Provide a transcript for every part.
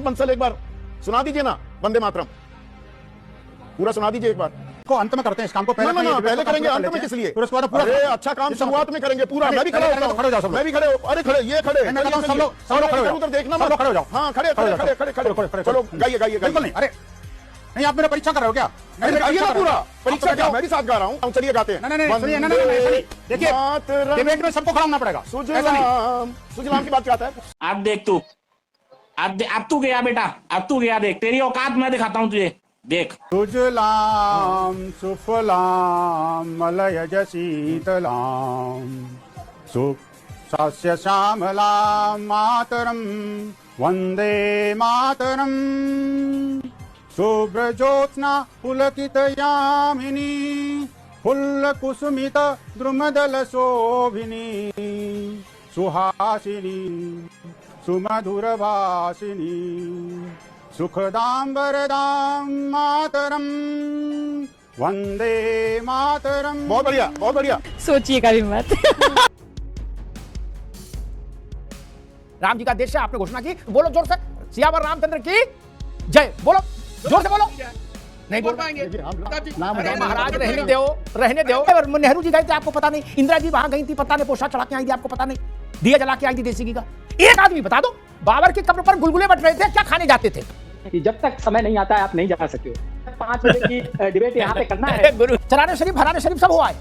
बंसल एक बार सुना दीजिए ना, वंदे मातरम पूरा सुना दीजिए एक बार। को अंत में करते हैं इस काम को, पहले पहले करेंगे, अंत में किस लिए? अरे अच्छा काम शुरुआत में करेंगे पूरा। मैं भी खड़ा होता हूं, खड़े हो जाओ सब लोग। मैं भी खड़े हो, अरे खड़े, ये खड़े सब लोग खड़े हो उधर देखना सब लोग खड़े हो जाओ। हाँ खड़े खड़े खड़े खड़े खड़े चलो गाइए गाइए बिल्कुल नहीं। अरे नहीं, आप मेरा परीक्षा कर रहे हो क्या? अरे गाइए ना पूरा परीक्षा क्या, मैं भी साथ गा रहा हूँ। चलिए गाते हैं। नहीं सुनिए, नहीं देखिए, डिबेट में सबको खड़ा होना पड़ेगा। सुजलाम सुजलाम की बात क्या आता है? अब देख तू, अब तू गया बेटा, अब तू गया, देख तेरी औकात मैं दिखाता हूँ तुझे, देख। सुजलाम सुफलाम मलयज शीतलाम सुशास्य श्यामलाम मातरम वंदे मातरम शुभ्रज्योत्स्ना पुलकितयामिनी फुल्लकुसुमित द्रुमदल शोभिनी सुहासिनी सुमधुरभाषिनी सुखदां वरदां मातरम वंदे मातरम। बहुत बढ़िया, बहुत बढ़िया। सोचिएगा भी मत। राम जी का देश है, आपने घोषणा की, बोलो जोर से, सियावर रामचंद्र की जय, बोलो जोर से बोलो। नहीं बोल पाएंगे। अरे महाराज रहने दो, रहने दो। नेहरू जी गए थे आपको पता नहीं, इंदिरा जी वहां गई थी पता नहीं, पोशाक चढ़ा के आई थी आपको पता नहीं, दिया जला के आई थी देसी घी का। एक आदमी बता दो, बाबर की कब्र पर गुलगुले बट रहे थे, क्या खाने जाते थे? कि जब तक समय नहीं आता है आप नहीं जा सकते हो। 5 बजे की डिबेट यहाँ पे करना है। गुरु चराने शरीफ हराने शरीफ सब हुआ है,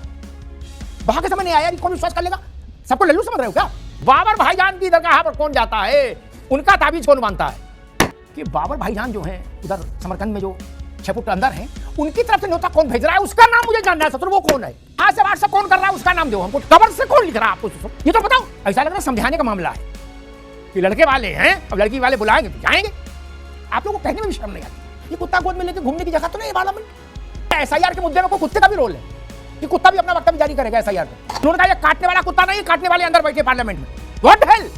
वहां के समय नहीं आया, कौन विश्वास कर लेगा? सबको लल्लू समझ रहे हो क्या? बाबर भाईजान की दरगाह पर कौन जाता है, उनका ताबीज कौन मानता है? कि बाबर भाईजान जो हैं उधर समरकंद में जो 6 फुट अंदर हैं, उनकी तरफ से न्योता कौन भेज रहा है, उसका नाम मुझे जानना है। सत्र वो कौन है, आज से व्हाट्सएप कौन कर रहा है, उसका नाम दो हमको। कबर से कौन लिख रहा है आपको, ये तो बताओ। ऐसा लग रहा है समझाने का मामला है कि लड़के वाले हैं, अब लड़की वाले बुलाएंगे तो जाएंगे। आप लोगों को कहने में भी शर्म नहीं आती? ये कुत्ता गोद में लेके घूमने की जगह तो नहीं है पार्लियामेंट। एसआईआर के मुद्दे में कोई कुत्ते का भी रोल है कि कुत्ता भी अपना वक्तव्य जारी करेगा एसआईआर पे। उन्होंने कहा ये काटने वाला कुत्ता नहीं, काटने वाले अंदर बैठे पार्लियामेंट में। What hello.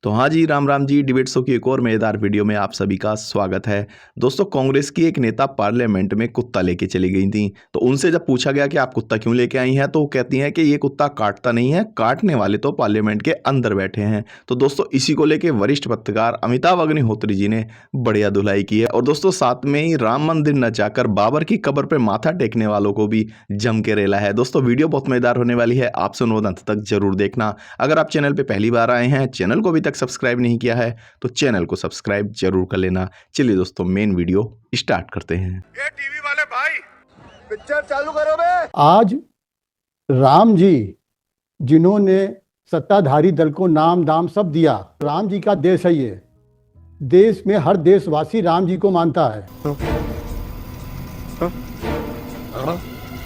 तो हाँ जी, राम राम जी, डिबेट शो की एक और मजेदार वीडियो में आप सभी का स्वागत है। दोस्तों, कांग्रेस की एक नेता पार्लियामेंट में कुत्ता लेके चली गई थी, तो उनसे जब पूछा गया कि आप कुत्ता क्यों लेके आई हैं, तो वो कहती हैं कि ये कुत्ता काटता नहीं है, काटने वाले तो पार्लियामेंट के अंदर बैठे हैं। तो दोस्तों, इसी को लेके वरिष्ठ पत्रकार अमिताभ अग्निहोत्री जी ने बढ़िया धुलाई की है। और दोस्तों, साथ में ही राम मंदिर न जाकर बाबर की कब्र पर माथा टेकने वालों को भी जम के रेला है। दोस्तों, वीडियो बहुत मजेदार होने वाली है, आपसे अनुरोध अंत तक जरूर देखना। अगर आप चैनल पर पहली बार आए हैं, चैनल को अभी तक सब्सक्राइब नहीं किया है, तो चैनल को सब्सक्राइब जरूर कर लेना। चलिए दोस्तों, मेन वीडियो स्टार्ट करते हैं। ये टीवी वाले भाई पिक्चर चालू करो बे। आज राम जी जिन्होंने सत्ताधारी दल को नाम दाम सब दिया, राम जी का देश है ये, देश में हर देशवासी राम जी को मानता है।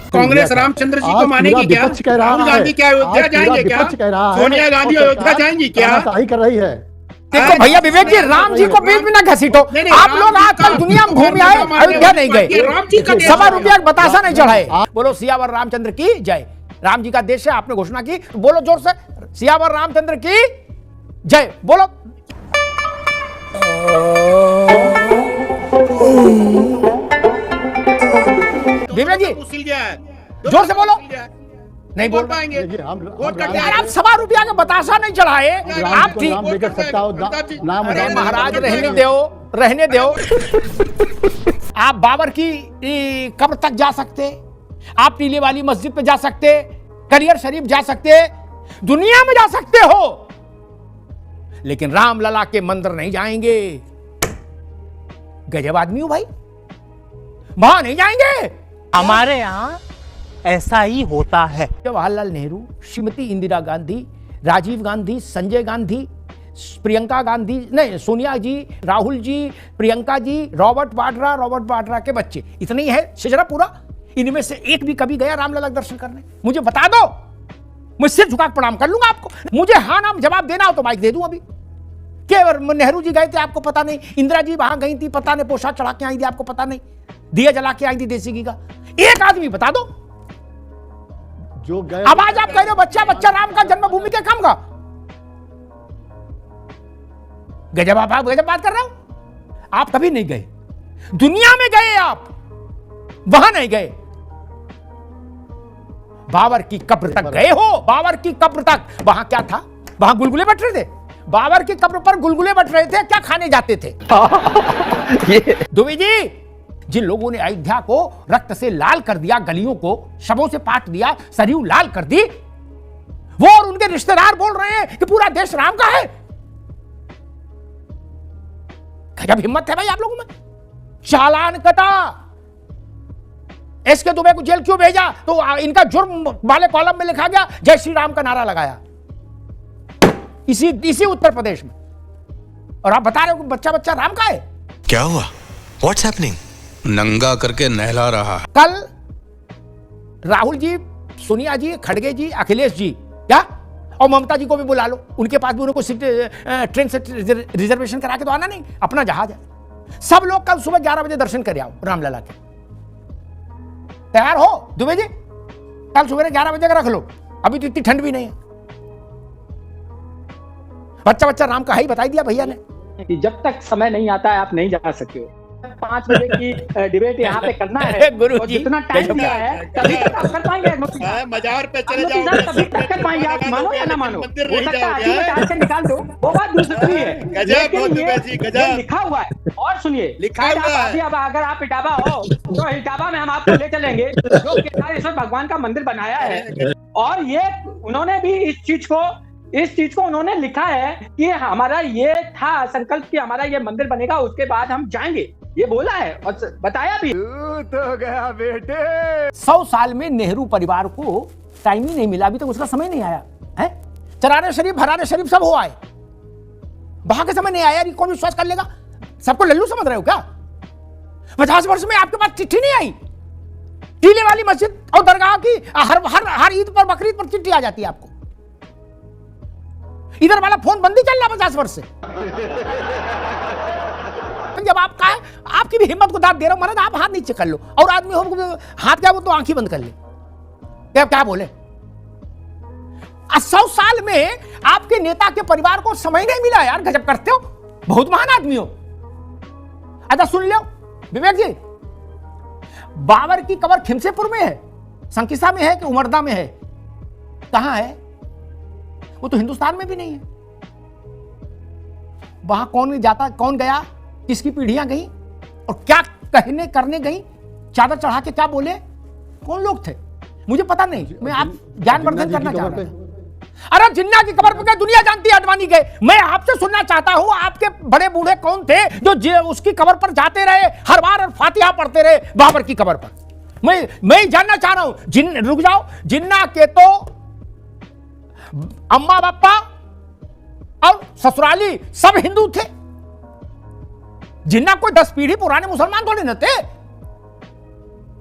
कांग्रेस रामचंद्र जी को मानेगी क्या? राहुल गांधी क्या अयोध्या जाएंगे क्या? सोनिया गांधी अयोध्या जाएंगी क्या? सही कर रही है। देखो भैया विवेक जी, राम जी को बीच में ना घसीटो। आप लोग आजकल दुनिया में घूम आए, अयोध्या नहीं गए, सवा रुपया बतासा नहीं चढ़ाए। बोलो सियावर रामचंद्र की जय। राम जी का देश है, आपने घोषणा की, बोलो जोर से, सियावर रामचंद्र की जय, बोलो। विवेक जी जोर से बोलो। नहीं बोल पाएंगे। यार आप सवा रुपया का बतासा नहीं चढ़ाए, आप ठीक। अरे महाराज रहने दो, रहने दो। आप बाबर की कब्र तक जा सकते, आप टीले वाली मस्जिद पे जा सकते, करियर शरीफ जा सकते, दुनिया में जा सकते हो, लेकिन राम लला के मंदिर नहीं जाएंगे। गजब आदमी हो भाई, वहां नहीं जाएंगे। हमारे यहाँ ऐसा ही होता है। जवाहरलाल नेहरू, श्रीमती इंदिरा गांधी, राजीव गांधी, संजय गांधी, प्रियंका गांधी, नहीं सोनिया जी, राहुल जी, प्रियंका जी, रॉबर्ट वाड्रा के बच्चे, इतने ही है शजरा पूरा। इनमें से एक भी कभी गया रामलला दर्शन करने? मुझे बता दो, मैं सिर झुका प्रणाम कर लूंगा आपको। मुझे हाँ नाम जवाब देना हो तो माइक दे दूं अभी। के नेहरू जी गए थे आपको पता नहीं, इंदिरा जी वहां गई थी पता नहीं, पोशाक चढ़ा के आई थी आपको पता नहीं, दिया जला के आई थी देसी घी का। एक आदमी बता दो जो गए। अब आज आप कह रहे हो बच्चा बच्चा राम का जन्मभूमि के काम का। गजब, आप गजब बात कर रहे हो। आप कभी नहीं गए, दुनिया में गए आप, वहां नहीं गए। बाबर की कब्र तक गए हो, बाबर की कब्र तक, वहां क्या था? वहां गुलगुले बट रहे थे, बाबर की कब्र पर गुलगुले बट रहे थे, क्या खाने जाते थे? दुबे जी, जिन लोगों ने अयोध्या को रक्त से लाल कर दिया, गलियों को शवों से पाट दिया, सरयू लाल कर दी, वो और उनके रिश्तेदार बोल रहे हैं कि पूरा देश राम का है। गजब हिम्मत है भाई आप लोगों में। चालान कटा। एसके दुबे को जेल क्यों भेजा? तो इनका जुर्म वाले कॉलम में लिखा गया, जय श्री राम का नारा लगाया इसी उत्तर प्रदेश में। और आप बता रहे हो कि बच्चा बच्चा राम का है। क्या हुआ? What's happening? नंगा करके नहला रहा। कल राहुल जी, सोनिया जी, खड़गे जी, अखिलेश जी, क्या और ममता जी को भी बुला लो, उनके पास भी उनको ट्रेन से रिजर्वेशन करा के तो आना नहीं, अपना जहाज है। सब लोग कल सुबह 11 बजे दर्शन कर आओ रामलला के। तैयार हो दुबे जी? कल सुबह 11 बजे का रख लो, अभी तो इतनी ठंड भी नहीं है। बच्चा बच्चा राम का है ही बता दिया भैया ने कि जब तक समय नहीं आता है आप नहीं जा सकते हो। 5 बजे की डिबेट यहाँ पे करना है गुरु और जी, जितना टाइम दिया है तभी तक आप कर पाएंगे। मजार पे चले तभी तक कर पाएंगे, आप मानो या ना मानो। हो सकता है आधी में टाइम से निकाल दो, वो बात दूसरी है। लेकिन ये लिखा हुआ है। और सुनिए, लिखा हुआ है। अब अगर आप इटावा हो तो इटावा में हम आपको ले चलेंगे, जो केदारेश्वर भगवान का मंदिर बनाया है। और ये उन्होंने भी इस चीज को उन्होंने लिखा है कि हमारा ये था संकल्प कि हमारा ये मंदिर बनेगा, उसके बाद हम जाएंगे, ये बोला है और बताया भी। तो गया बेटे। 100 साल में नेहरू परिवार को टाइम ही नहीं मिला, अभी तक उसका समय नहीं आया है। चरारे शरीफ, भरारे शरीफ सब हो आए, वहां के समय नहीं आया। कौन विश्वास कर लेगा? सबको लल्लू समझ रहे हो क्या? 50 वर्ष में आपके पास चिट्ठी नहीं आई? टीले वाली मस्जिद और दरगाह की हर ईद पर, बकरीद पर चिट्ठी आ जाती है आपको। इधर वाला फोन बंद ही चल रहा 50 वर्ष से। जब आप कहा आपकी भी हिम्मत को दाद दे रहा हूं, महाराज आप हाथ नीचे कर लो, और आदमी हो हाथ क्या वो तो आंखें बंद कर ले। क्या बोले? 100 साल में आपके नेता के परिवार को समय नहीं मिला यार, गजब करते हो, बहुत महान आदमी हो। अच्छा सुन लो विवेक जी, बाबर की कब्र खिमसेपुर में है, संकिसा में है कि उमरदा में है? कहां है वो? तो हिंदुस्तान में भी नहीं है। वहां कौन जाता, कौन गया, किसकी पीढ़ियां गई और क्या कहने करने गई, चादर चढ़ा के क्या बोले, कौन लोग थे मुझे पता नहीं। मैं आप ज्ञानवर्धन करना चाह रहा हूं। अरे जिन्ना की कब्र पे क्या दुनिया जानती है, अडवाणी गए। मैं आपसे सुनना चाहता हूं आपके बड़े बूढ़े कौन थे जो उसकी कब्र पर जाते रहे, हर बार और फातिहा पढ़ते रहे बाबर की कब्र पर। मैं जानना चाह रहा हूं। रुक जाओ, जिन्ना के तो अम्मा बापा और ससुराली सब हिंदू थे। जिन्ना कोई 10 पीढ़ी पुराने मुसलमान थोड़े न थे।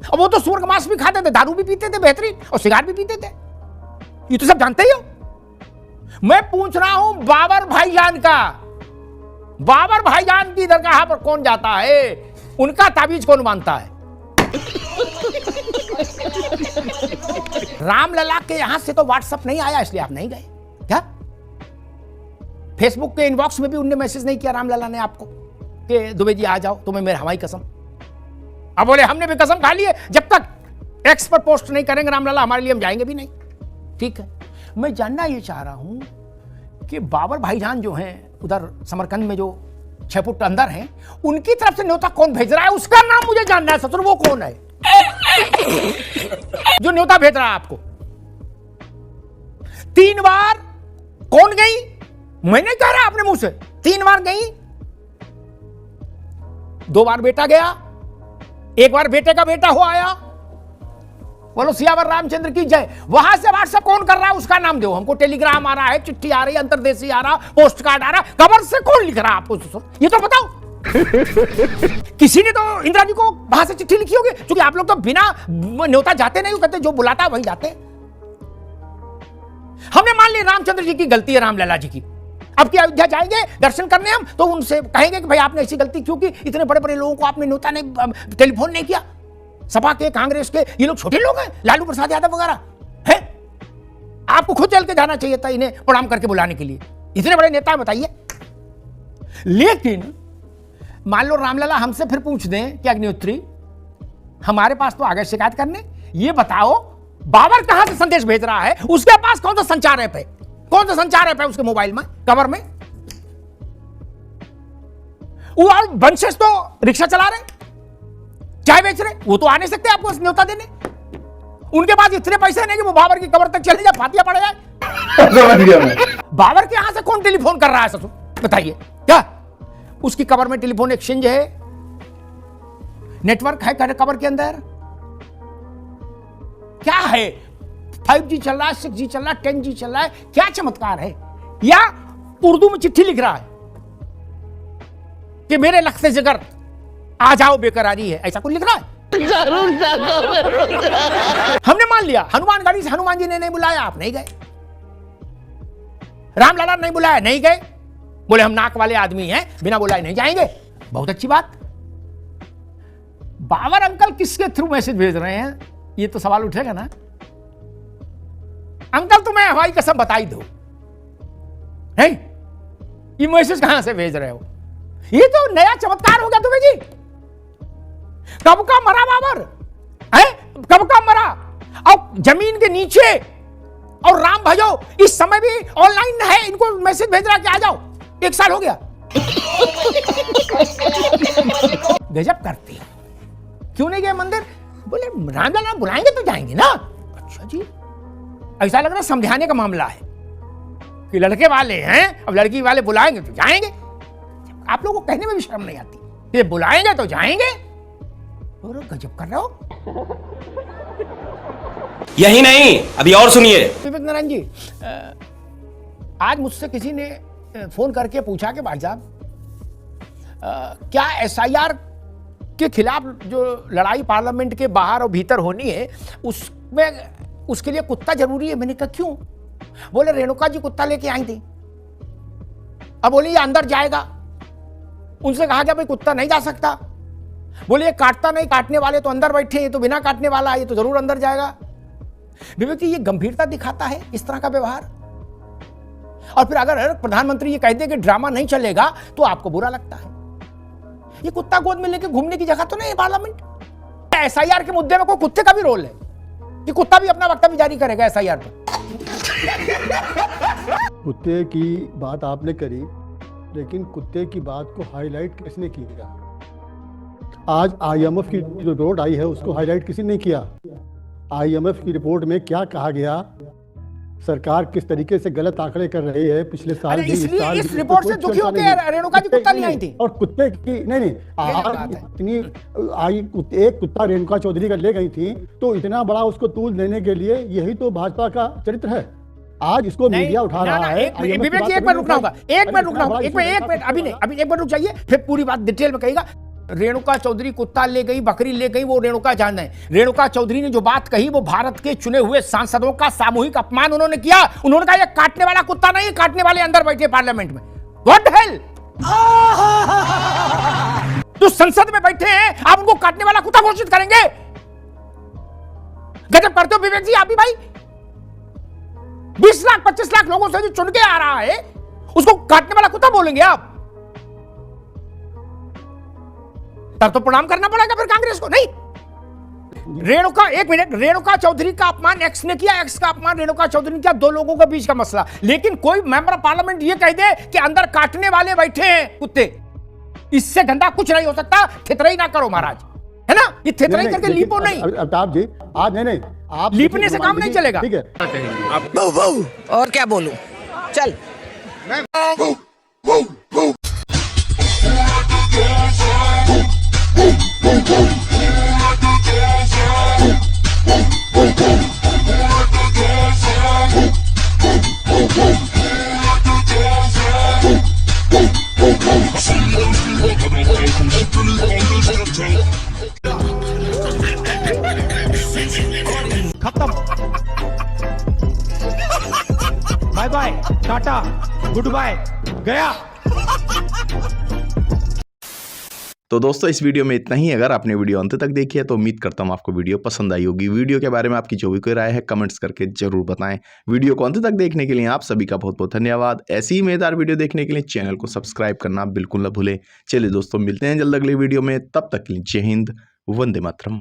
और वो तो सूअर का मांस भी खाते थे, दारू भी पीते थे बेहतरीन, और सिगार भी पीते थे। ये तो सब जानते ही हो। मैं पूछ रहा हूं बाबर भाईजान का, बाबर भाईजान की दरगाह पर कौन जाता है? उनका ताबीज कौन मानता है? रामलला के यहां से तो व्हाट्सएप नहीं आया, इसलिए आप नहीं गए क्या? फेसबुक के इनबॉक्स में भी उनने मैसेज नहीं किया रामलला ने आपको कि दुबे जी आ जाओ, तुम्हें मेरे हवाई कसम। अब बोले हमने भी कसम खा ली है, जब तक एक्स पर पोस्ट नहीं करेंगे रामलला हमारे लिए, हम जाएंगे भी नहीं। ठीक है, मैं जानना ये चाह रहा हूं कि बाबर भाईजान जो हैं उधर समरकंद में जो 6 फुट अंदर हैं, उनकी तरफ से न्योता कौन भेज रहा है? उसका नाम मुझे जानना है ससुर, वो कौन है जो न्योता भेज रहा है आपको? 3 बार कौन गई? मैं नहीं कह रहा अपने मुंह से, 3 बार गई। 2 बार बेटा गया, 1 बार बेटे का बेटा हो आया। बोलो सियावर रामचंद्र की जय। वहां से व्हाट्सएप कौन कर रहा है उसका नाम दो हमको। टेलीग्राम आ रहा है, चिट्ठी आ रही है, अंतरदेशी आ रहा, पोस्ट कार्ड आ रहा, कबर से कौन लिख रहा है आपको? ये तो बताओ। किसी ने तो इंदिरा जी को वहां से चिट्ठी लिखी होगी, क्योंकि आप लोग तो बिना न्योता जाते नहीं, कहते जो बुलाता है वही जाते। हमने मान ली रामचंद्र जी की गलती है, रामलला जी की। अब की अयोध्या जाएंगे दर्शन करने हम, तो उनसे कहेंगे कि भाई आपने ऐसी गलती क्यों की? इतने बड़े बड़े लोगों को आपने न्योता ने टेलीफोन नहीं किया। सपा के, कांग्रेस के, ये लोग छोटे लोग हैं, लालू प्रसाद यादव वगैरह हैं। आपको खुद चल के जाना चाहिए था इन्हें प्रणाम करके बुलाने के लिए। इतने बड़े नेता बताइए। लेकिन मान लो रामलला हमसे फिर पूछ दें कि अग्निहोत्री हमारे पास तो आ गए शिकायत करने, ये बताओ बाबर कहां से संदेश भेज रहा है? उसके पास कौन सा संचार ऐप है? कौन सा संचार ऐप है उसके मोबाइल में, कवर में? वो और वंशज तो रिक्शा चला रहे, चाय बेच रहे, वो तो आ नहीं सकते आपको न्योता देने। उनके पास इतने पैसे नहीं कि वो बाबर की कब्र तक चले जाए, फातिया पड़ जाए। समझ गया मैं। बाबर के यहां से कौन टेलीफोन कर रहा है ससुर, बताइए क्या? उसकी कब्र में टेलीफोन एक्सचेंज है, नेटवर्क है कब्र के अंदर, क्या है? 5G चल रहा है, 6G चल रहा है, 10G चल रहा है, क्या चमत्कार है? या उर्दू में चिट्ठी लिख रहा है कि मेरे लख्ते जिगर आ जाओ बेकरारी है, ऐसा कुछ लिख रहा है? हमने मान लिया हनुमानगढ़ी से हनुमान जी ने नहीं बुलाया, आप नहीं गए। रामलाला नहीं बुलाया, नहीं गए। बोले हम नाक वाले आदमी हैं, बिना बुलाए नहीं जाएंगे। बहुत अच्छी बात। बाबर अंकल किसके थ्रू मैसेज भेज रहे हैं, ये तो सवाल उठेगा ना। अंकल तुम्हें हवाई कसम बताई दो, है ये मैसेज कहां से भेज रहे हो? ये तो नया चमत्कार हो गया तुम्हें जी। कब का मरा बाबर है, कब का मरा, और जमीन के नीचे, और राम भाइयों इस समय भी ऑनलाइन है, इनको मैसेज भेज रहा कि आ जाओ। 1 साल हो गया। गजब करते हैं। क्यों नहीं गए मंदिर? बोले रामलाला बुलाएंगे तो जाएंगे ना। अच्छा जी, ऐसा लग रहा समझाने का मामला है कि लड़के वाले हैं, अब लड़की वाले बुलाएंगे तो जाएंगे। आप लोगों को कहने में भी शर्म नहीं आती, ये बुलाएंगे तो जाएंगे। और गजब कर रहे हो। यही नहीं, अभी और सुनिए। विवेक नारायण जी, आज मुझसे किसी ने फोन करके पूछा कि भाई साहब क्या SIR के खिलाफ जो लड़ाई पार्लियामेंट के बाहर और भीतर होनी है, उसमें उसके लिए कुत्ता जरूरी है? मैंने कहा क्यों? बोले रेणुका जी कुत्ता लेके आई थी, अब बोले ये अंदर जाएगा। उनसे कहा गया भाई कुत्ता नहीं जा सकता। बोले ये काटता नहीं, काटने वाले तो अंदर बैठे हैं, तो बिना काटने वाला है, ये तो जरूर अंदर जाएगा। विवेक जी, ये गंभीरता दिखाता है इस तरह का व्यवहार। और फिर अगर प्रधानमंत्री ये कहते कि ड्रामा नहीं चलेगा तो आपको बुरा लगता है। ये कुत्ता गोद में लेके घूमने की जगह तो नहीं है पार्लियामेंट। SIR के मुद्दे में कोई कुत्ते का भी रोल है कि कुत्ता भी अपना वक्तव्य जारी करेगा SIR पे। कुत्ते की बात आपने करी, लेकिन कुत्ते की बात को हाईलाइट किसने किया? आज IMF की जो रिपोर्ट आई है उसको हाईलाइट किसी ने किया। IMF की रिपोर्ट में क्या कहा गया, सरकार किस तरीके से गलत आंकड़े कर रही है पिछले साल भी, इसलिए साल इस रिपोर्ट से दुखी होकर रेणुका जी कुत्ता नहीं आई थी। और कुत्ते की नहीं इतनी आई, एक कुत्ता रेणुका चौधरी का ले गई थी, तो इतना बड़ा उसको तूल देने के लिए यही तो भाजपा का चरित्र है। आज इसको मीडिया उठा रहा है। विवेक जी, एक मिनट रुकना होगा, एक मिनट रुकना होगा, एक मिनट अभी नहीं, अभी एक मिनट रुक जाइए, फिर पूरी बात डिटेल में कहेगा। रेणुका चौधरी कुत्ता ले गई, बकरी ले गई, वो रेणुका जान है। रेणुका चौधरी ने जो बात कही वो भारत के चुने हुए सांसदों का सामूहिक अपमान उन्होंने किया। उन्होंने कहा ये काटने वाला कुत्ता नहीं, काटने वाले अंदर बैठे पार्लियामेंट में। व्हाट हेल, तो संसद में बैठे हैं, आप उनको काटने वाला कुत्ता घोषित करेंगे? गजब करते हो विवेक जी आप भी भाई। 20 लाख 25 लाख लोगों से जो चुन के आ रहा है उसको काटने वाला कुत्ता बोलेंगे आप? तब तो प्रणाम करना पड़ेगा फिर कांग्रेस को। नहीं, रेणुका, एक मिनट, रेणुका चौधरी का अपमान एक्स ने किया, एक्स का अपमान रेणुका चौधरी ने किया, दो लोगों के बीच का मसला। लेकिन कोई मेंबर ऑफ पार्लियामेंट ये कह दे कि अंदर काटने वाले बैठे हैं कुत्ते, इससे गंदा कुछ नहीं हो सकता। थितराई ना करो महाराज, है ना? ये थितराई करके लीपो नहीं। अमिताभ जी, आज नहीं, आप लीपने से काम नहीं चलेगा। ठीक है, और क्या बोलूं, चल खत्म, bye bye, tata, goodbye, गया। तो दोस्तों इस वीडियो में इतना ही। अगर आपने वीडियो अंत तक देखी है तो उम्मीद करता हूँ आपको वीडियो पसंद आई होगी। वीडियो के बारे में आपकी जो भी कोई राय है कमेंट्स करके जरूर बताएं। वीडियो को अंत तक देखने के लिए आप सभी का बहुत बहुत धन्यवाद। ऐसी ही मजेदार वीडियो देखने के लिए चैनल को सब्सक्राइब करना बिल्कुल न भूलें। चलिए दोस्तों, मिलते हैं जल्द अगले वीडियो में, तब तक के लिए जय हिंद, वंदे मातरम।